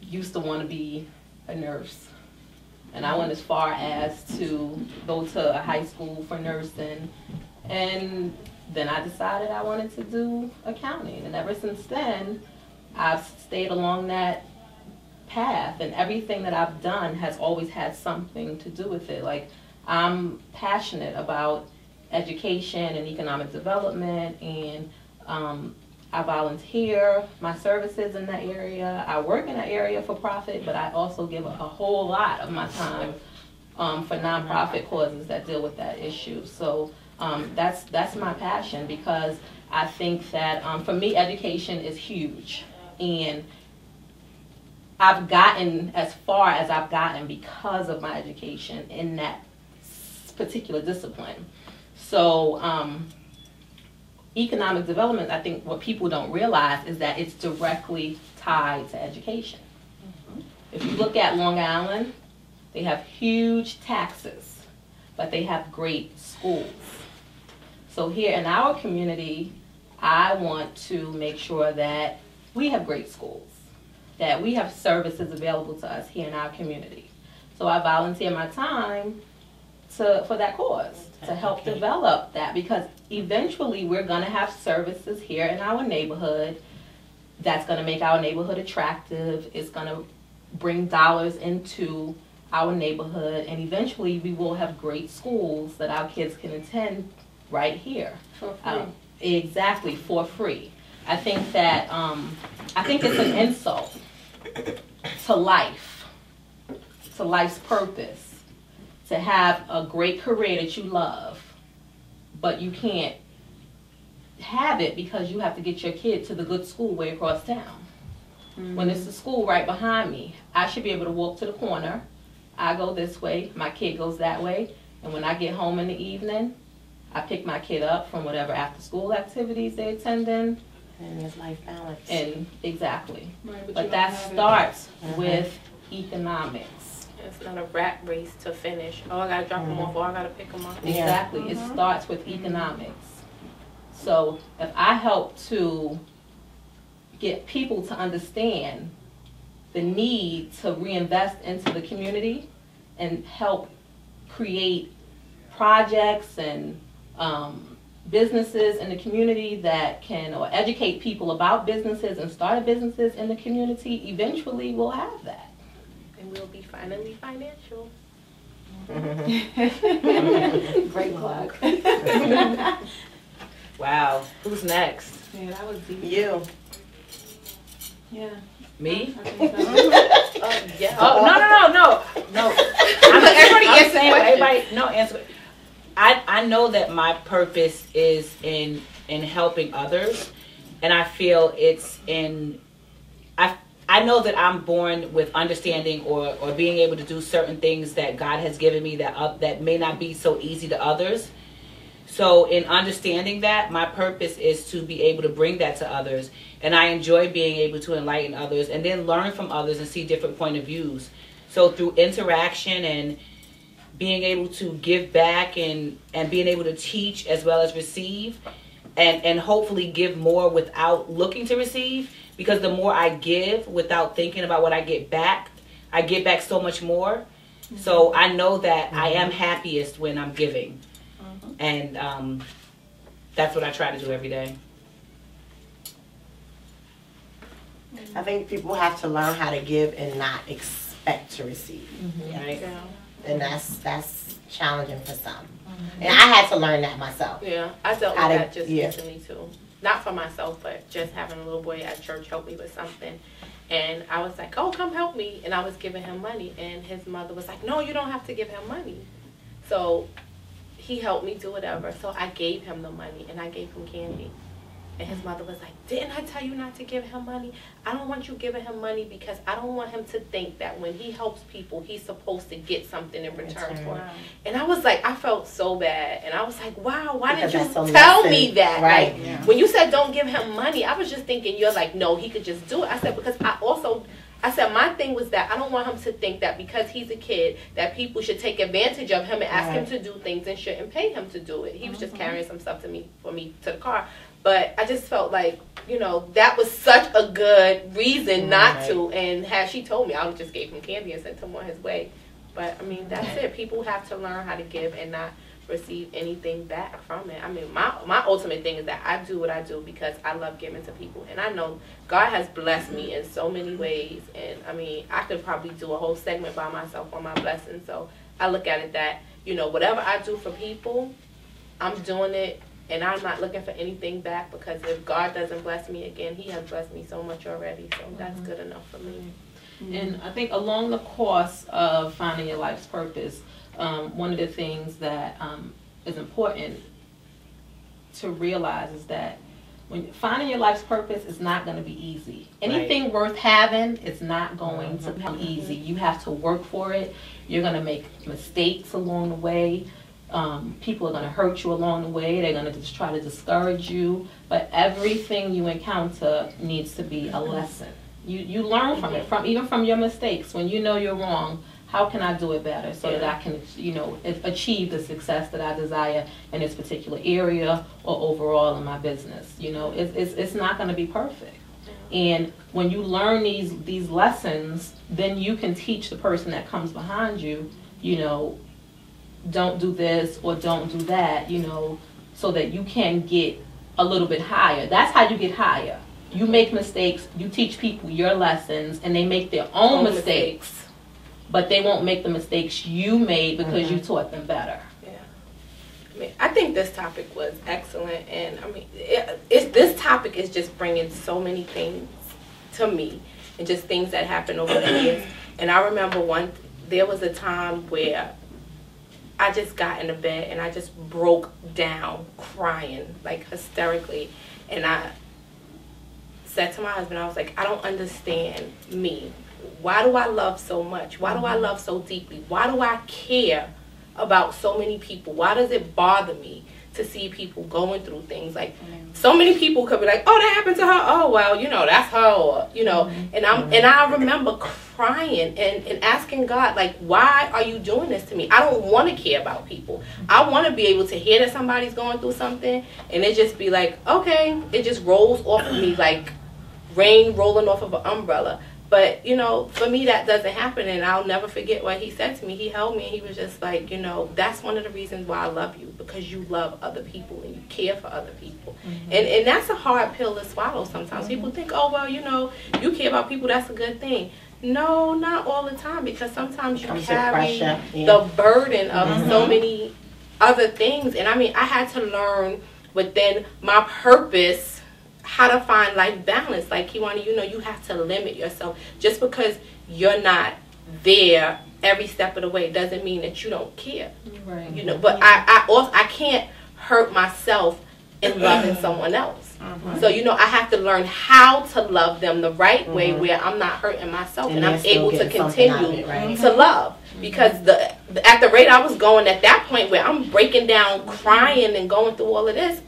used to want to be a nurse. And I went as far as to go to a high school for nursing. And then I decided I wanted to do accounting. And ever since then, I've stayed along that path. And everything that I've done has always had something to do with it. Like, I'm passionate about education and economic development, and I volunteer my services in that area. I work in that area for profit, but I also give a whole lot of my time for nonprofit causes that deal with that issue. So that's my passion, because I think that for me, education is huge, and I've gotten as far as I've gotten because of my education in that particular discipline. So economic development, I think what people don't realize is that it's directly tied to education. If you look at Long Island, they have huge taxes, but they have great schools. So here in our community, I want to make sure that we have great schools, that we have services available to us here in our community. So I volunteer my time for that cause, to help develop that, because eventually we're going to have services here in our neighborhood that's going to make our neighborhood attractive. It's going to bring dollars into our neighborhood, and eventually we will have great schools that our kids can attend right here. For free. Exactly, for free. I think that I think it's an insult to life, to life's purpose, to have a great career that you love, but you can't have it because you have to get your kid to the good school way across town. When it's the school right behind me, I should be able to walk to the corner. I go this way, my kid goes that way, and when I get home in the evening, I pick my kid up from whatever after school activities they're attending. And there's life balance. And exactly. Right, but that starts with economics. It's not a rat race to finish. Oh, I gotta drop them off, or I gotta pick them up. Exactly. It starts with economics. So if I help to get people to understand the need to reinvest into the community and help create projects and businesses in the community that can, or educate people about businesses and start businesses in the community, eventually we'll have that. And we'll be finally financial. Great plug. Wow. Who's next? Yeah, that was deep. You. Yeah. Me? I think so. Yeah. Oh, no. Everybody answer. Everybody, no answer. I know that my purpose is in helping others, and I feel it's in. I know that I'm born with understanding or being able to do certain things that God has given me that may not be so easy to others. So in understanding that, my purpose is to be able to bring that to others. And I enjoy being able to enlighten others and then learn from others and see different point of views. So through interaction and being able to give back and being able to teach as well as receive and hopefully give more without looking to receive. Because the more I give without thinking about what I get back so much more. So I know that I am happiest when I'm giving. And that's what I try to do every day. I think people have to learn how to give and not expect to receive. Right? Yeah. And that's challenging for some. And I had to learn that myself. Yeah, I dealt with How to- that just yeah. recently too. Not for myself, but just having a little boy at church help me with something. And I was like, oh, come help me. And I was giving him money. And his mother was like, no, you don't have to give him money. So he helped me do whatever. So I gave him the money and I gave him candy. And his mother was like, didn't I tell you not to give him money? I don't want you giving him money because I don't want him to think that when he helps people, he's supposed to get something in return for it. And I was like, I felt so bad. And I was like, wow, why didn't you tell me that? Right. Like, when you said don't give him money, I was just thinking you're like, no, he could just do it. I said, because I said my thing was that I don't want him to think that because he's a kid that people should take advantage of him and ask him to do things and shouldn't pay him to do it. He was just carrying some stuff for me to the car. But I just felt like, you know, that was such a good reason not to. And had she told me, I would just gave him candy and sent him on his way. But, I mean, that's it. People have to learn how to give and not receive anything back from it. I mean, my ultimate thing is that I do what I do because I love giving to people. And I know God has blessed me in so many ways. And, I mean, I could probably do a whole segment by myself on my blessings. So I look at it that, you know, whatever I do for people, I'm doing it. And I'm not looking for anything back because if God doesn't bless me again, he has blessed me so much already. So that's good enough for me. And I think along the course of finding your life's purpose, one of the things that is important to realize is that when finding your life's purpose is not going to be easy. Anything worth having is not going to come easy. You have to work for it. You're going to make mistakes along the way. People are going to hurt you along the way. They're going to just try to discourage you. But everything you encounter needs to be a lesson. You learn from it, even from your mistakes. When you know you're wrong, how can I do it better so that I can, you know, achieve the success that I desire in this particular area or overall in my business? You know, it's not going to be perfect. And when you learn these lessons, then you can teach the person that comes behind you, you know, don't do this or don't do that, you know, so that you can get a little bit higher. That's how you get higher. You make mistakes, you teach people your lessons, and they make their own mistakes, but they won't make the mistakes you made because you taught them better. Yeah. I mean, I think this topic was excellent, and I mean, this topic is just bringing so many things to me, and just things that happened over the years. And I remember there was a time where I just got in the bed and I just broke down crying, like hysterically. And I said to my husband, I was like, I don't understand me. Why do I love so much? Why do I love so deeply? Why do I care about so many people? Why does it bother me to see people going through things? Like, so many people could be like, oh, that happened to her. Oh, well, you know, that's her, or, you know. And I remember crying and asking God, like, why are you doing this to me? I don't want to care about people. I want to be able to hear that somebody's going through something and it just be like, okay, it just rolls off of me like rain rolling off of an umbrella. But, you know, for me that doesn't happen, and I'll never forget what he said to me. He held me and he was just like, you know, that's one of the reasons why I love you, because you love other people and you care for other people. And that's a hard pill to swallow sometimes. People think, oh, well, you know, you care about people, that's a good thing. No, not all the time, because sometimes you carry the burden of so many other things. And I mean, I had to learn within my purpose how to find life balance. Like, Kiwana, you know, you have to limit yourself. Just because you're not there every step of the way doesn't mean that you don't care. Right. You know, but I can't hurt myself in loving someone else. So, you know, I have to learn how to love them the right way where I'm not hurting myself and I'm able to continue to love. Because at the rate I was going at that point where I'm breaking down, crying and going through all of this,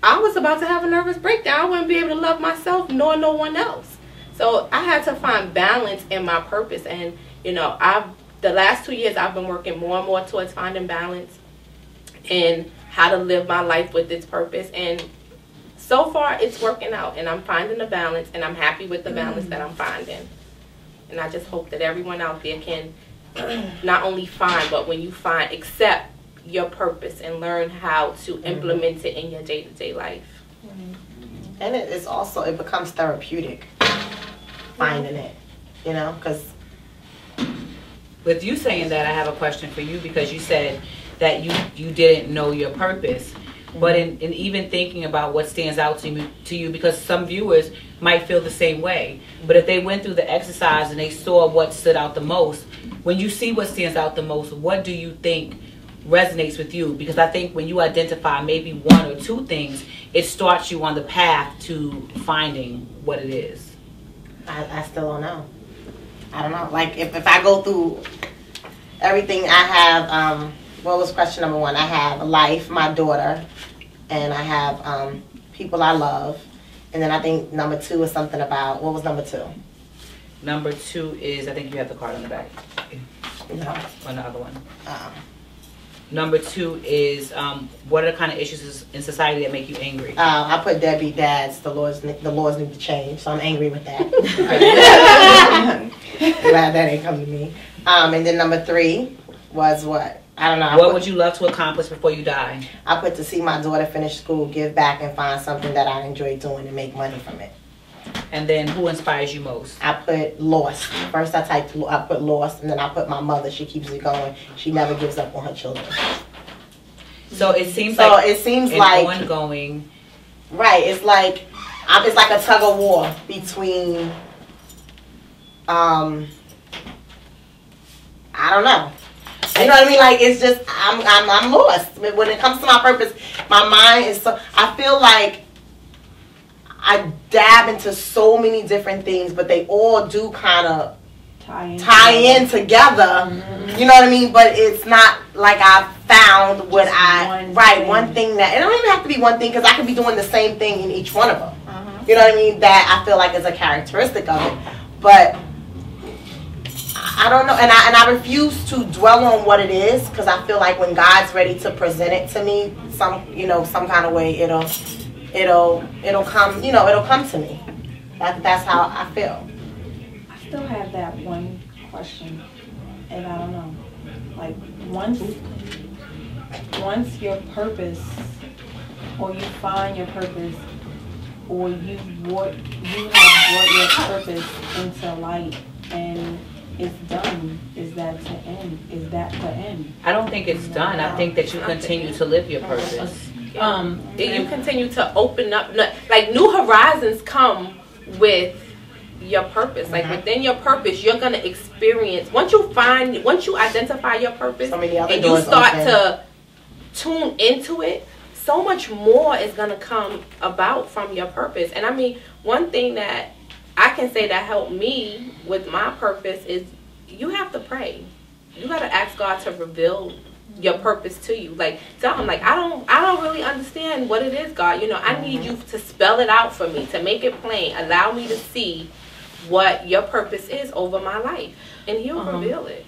I was about to have a nervous breakdown. I wouldn't be able to love myself nor no one else. So I had to find balance in my purpose. And, you know, the last 2 years I've been working more and more towards finding balance and how to live my life with its purpose. And so far it's working out, and I'm finding a balance, and I'm happy with the balance that I'm finding. And I just hope that everyone out there can not only find, but when you find, accept your purpose and learn how to implement it in your day-to-day life. And it's also, it becomes therapeutic finding it, you know, because with you saying that, I have a question for you, because you said that you didn't know your purpose. But in even thinking about what stands out to you, because some viewers might feel the same way, but if they went through the exercise and they saw what stood out the most, when you see what stands out the most, what do you think resonates with you? Because I think when you identify maybe one or two things, it starts you on the path to finding what it is. I still don't know. I don't know. Like, if I go through everything I have, what was question number one? I have a life, my daughter, and I have people I love. And then I think number two is something about, what was number two? Number two is, I think you have the card on the back. No. On the other one. Number 2 is what are the kind of issues in society that make you angry? I put deadbeat dads. The laws need to change, so I'm angry with that. Glad that ain't come to me. And then number 3 was what? I don't know. What would you love to accomplish before you die? I put to see my daughter finish school, give back, and find something that I enjoy doing and make money from it. And then who inspires you most? I put lost. First I put lost, and then I put my mother. She keeps it going. She never gives up on her children. So it seems So like it seems an like ongoing. right. It's like a tug of war between I don't know. You know what I mean? Like, it's just I'm lost when it comes to my purpose. My mind is so. I feel like I dab into so many different things, but they all do kind of tie in together. Mm-hmm. You know what I mean? But it's not like I've found what one thing that. It don't even have to be one thing, because I could be doing the same thing in each one of them. Mm-hmm. You know what I mean? That I feel like is a characteristic of it, but. I don't know, and I refuse to dwell on what it is, because I feel like when God's ready to present it to me, some kind of way, it'll come, it'll come to me. That's how I feel. I still have that one question, and I don't know, like once your purpose, or you find your purpose, or you have brought your purpose into light and it's done. Is that the end? Is that the end? I don't think it's done. I think that you continue to live your purpose. You continue to open up, like new horizons come with your purpose. Like within your purpose, you're gonna experience once you identify your purpose, and you start to tune into it. So much more is gonna come about from your purpose. And I mean, one thing that I can say that helped me with my purpose is you have to pray. You got to ask God to reveal your purpose to you. Like, tell him, like, I don't really understand what it is, God. I need you to spell it out for me, to make it plain. Allow me to see what your purpose is over my life, and he'll reveal it.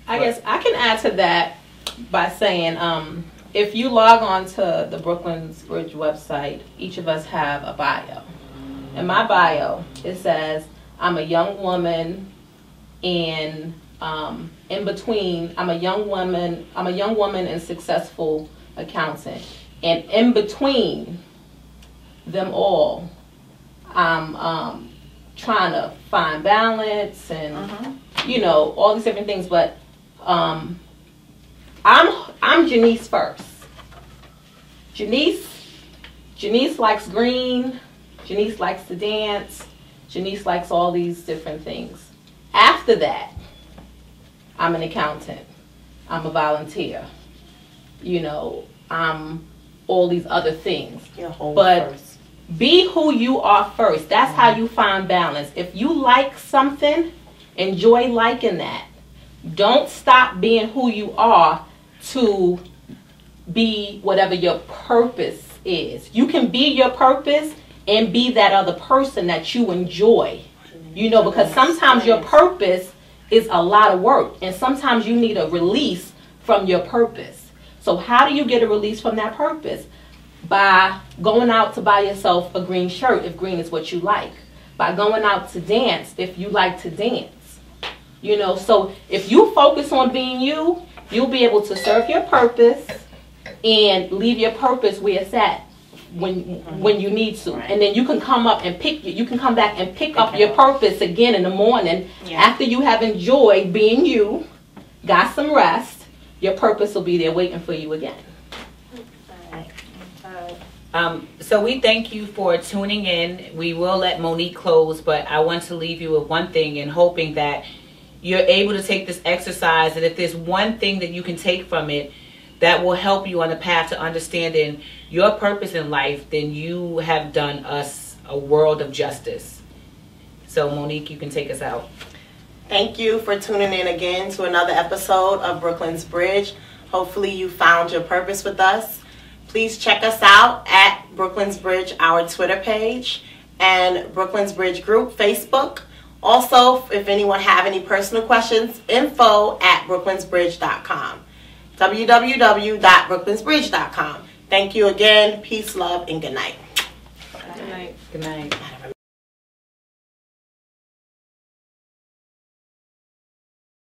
I guess I can add to that by saying, if you log on to the Bklyns Bridge website, each of us have a bio. In my bio, it says, I'm a young woman in between, I'm a young woman and successful accountant. And in between them all, I'm trying to find balance and, all these different things. But I'm Janice first. Janice likes green. Janice likes to dance. Janice likes all these different things. After that, I'm an accountant. I'm a volunteer. I'm all these other things. But be who you are first. That's how you find balance. If you like something, enjoy liking that. Don't stop being who you are to be whatever your purpose is. You can be your purpose and be that other person that you enjoy. Because sometimes your purpose is a lot of work, and sometimes you need a release from your purpose. So how do you get a release from that purpose? By going out to buy yourself a green shirt if green is what you like. By going out to dance if you like to dance. So if you focus on being you, you'll be able to serve your purpose and leave your purpose where it's at when you need to. And then you can come back and pick up your purpose again in the morning after you have enjoyed being you, got some rest. Your purpose will be there waiting for you again. So we thank you for tuning in. We will let Monique close, but I want to leave you with one thing, and hoping that you're able to take this exercise, and if there's one thing that you can take from it that will help you on the path to understanding your purpose in life, then you have done us a world of justice. So Monique, you can take us out. Thank you for tuning in again to another episode of Bklyns Bridge. Hopefully you found your purpose with us. Please check us out at Bklyns Bridge, our Twitter page, and Bklyns Bridge group, Facebook. Also, if anyone have any personal questions, info@BklynsBridge.com. www.brooklynsbridge.com. Thank you again. Peace, love, and good night. Good night. Good night.